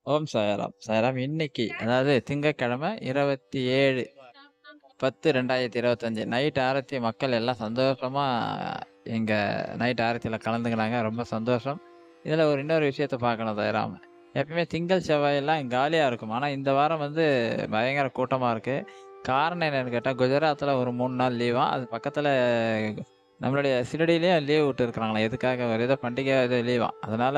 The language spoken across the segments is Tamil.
ஓம் சாய்ராம். சாய்ராம் இன்னைக்கு அதாவது திங்கட்கிழமை 27/10/2025 நைட் ஆரத்தி மக்கள் எல்லாம் சந்தோஷமா எங்க நைட் ஆரத்தியில கலந்துக்கினாங்க. ரொம்ப சந்தோஷம். இதுல இன்னொரு விஷயத்த பார்க்கணும் சாய்ராம். எப்பயுமே திங்கள், செவ்வாயெல்லாம் காலியா இருக்கும். ஆனா இந்த வாரம் பயங்கர கூட்டமா இருக்கு. காரணம் என்னன்னு கேட்டா, குஜராத்ல ஒரு 3 நாள் லீவாம். அது பக்கத்துல நம்மளுடைய சிறடியிலயும் லீவ் விட்டுருக்காங்களாம். எதுக்காக? ஒரு ஏதோ பண்டிகை ஏதோ லீவாம். அதனால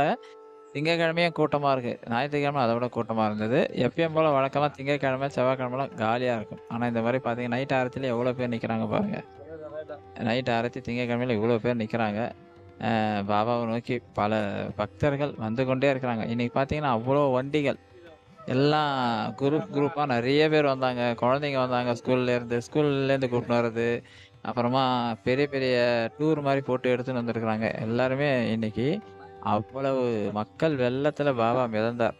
திங்கட்கிழமையும் கூட்டமா இருக்கு. ஞாயிற்றுக்கிழமை அத விட கூட்டமா இருந்தது. எப்பயும் போல வழக்கமா திங்கட்கிழமை, செவ்வாய்க்கிழமைலாம் காலியா இருக்கும். ஆனா இந்த மாரி பார்த்தீங்கன்னா, நைட் ஆரத்தில எவ்வளோ பேர் நிக்கிறாங்க பாருங்க. நைட் ஆரத்தி திங்கட்கிழமையில இவ்வளோ பேர் நிக்கிறாங்க. பாபாவ நோக்கி பல பக்தர்கள் வந்து கொண்டே இருக்கிறாங்க. இன்னைக்கு பார்த்தீங்கன்னா, அவ்வளோ வண்டிகள். எல்லாம் குரூப்பா நெறைய பேர் வந்தாங்க. குழந்தைங்க வந்தாங்க ஸ்கூல்லேருந்து கூட்டின்னு வர்றது. அப்புறமா பெரிய பெரிய டூர் மாரி போட்டு எடுத்துன்னு வந்திருக்கிறாங்க. எல்லாருமே இன்னைக்கு அவ்வளவு மக்கள் வெள்ளத்துல பாபா மிதந்தார்.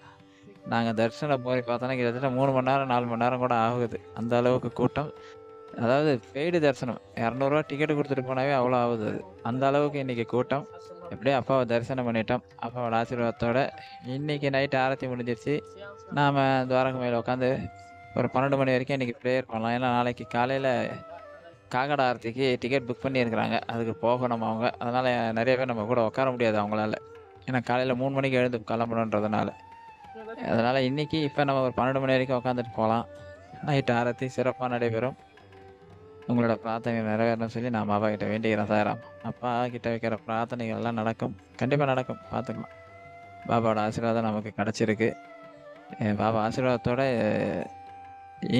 நாங்க தரிசனம் போய் பார்த்தோன்னா, கிட்டத்தட்ட 3 மணி நேரம், 4 மணி நேரம் கூட ஆகுது. அந்த அளவுக்கு கூட்டம். அதாவது பெய்டு தரிசனம். ரூ. 200 டிக்கெட் குடுத்துட்டு போனாவே அவ்வளோ ஆவுது அது. அந்த அளவுக்கு இன்னைக்கு கூட்டம். எப்படியோ அப்பாவ தரிசனம் பண்ணிட்டோம். அப்பாவோட ஆசீர்வாதத்தோட. இன்னைக்கு நைட் ஆரத்தி முடிஞ்சிருச்சு. நாம துவாரகமையில உட்காந்து ஒரு 12 மணி வரைக்கும் இன்னைக்கு பிரேயர் பண்ணலாம். ஏன்னா நாளைக்கு காலையில காகட ஆரத்திக்கு டிக்கெட் புக் பண்ணியிருக்கிறாங்க. அதுக்கு போகணும் அவங்க. அதனால நெறைய பேர் நம்ம கூட உட்கார முடியாது அவங்களால. ஏன்னா காலையில 3 மணிக்கு எழுந்து கிளம்பணுன்றதுனால. அதனால இன்னைக்கு இப்ப நம்ம ஒரு 12 மணி வரைக்கும் உட்காந்துட்டு போலாம். நைட் ஆரத்தி சிறப்பா நடைபெறும். உங்களோட பிரார்த்தனை நிறைவேறணும்னு சொல்லி நான் பாபா கிட்ட வேண்டிக்கிறேன் சாய்ராம். அப்பா கிட்ட வைக்கிற பிரார்த்தனைகள் எல்லாம் நடக்கும். கண்டிப்பா நடக்கும். பார்த்துக்கலாம். பாபாவோட ஆசீர்வாதம் நமக்கு கிடைச்சிருக்கு. பாபா ஆசீர்வாதத்தோட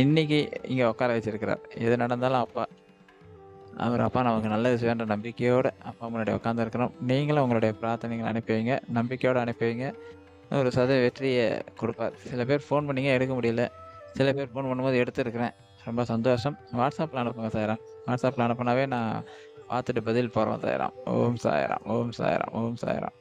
இன்னைக்கு இங்க உட்கார வச்சிருக்கிறார். எது நடந்தாலும் அப்பா நமக்கு நல்லது செய்வேன்ற நம்பிக்கையோட அப்பா முன்னாடி உட்காந்துருக்கிறோம். நீங்களும் உங்களுடைய பிரார்த்தனைகள் அனுப்பி வைங்க. நம்பிக்கையோட அனுப்பி வைங்க. 100% வெற்றிய குடுப்பார். சில பேர் ஃபோன் பண்ணீங்க எடுக்க முடியல. சில பேர் ஃபோன் பண்ணும்போது எடுத்திருக்கிறேன். ரொம்ப சந்தோஷம். வாட்ஸ்அப்ல அனுப்புங்க சாய்ராம். வாட்ஸ்அப்ல அனுப்புனாவே நான் பார்த்துட்டு பதில் போடுறேன் சாய்ராம். ஓம் சாய்ராம், ஓம் சாய்ராம், ஓம் சாய்ராம்.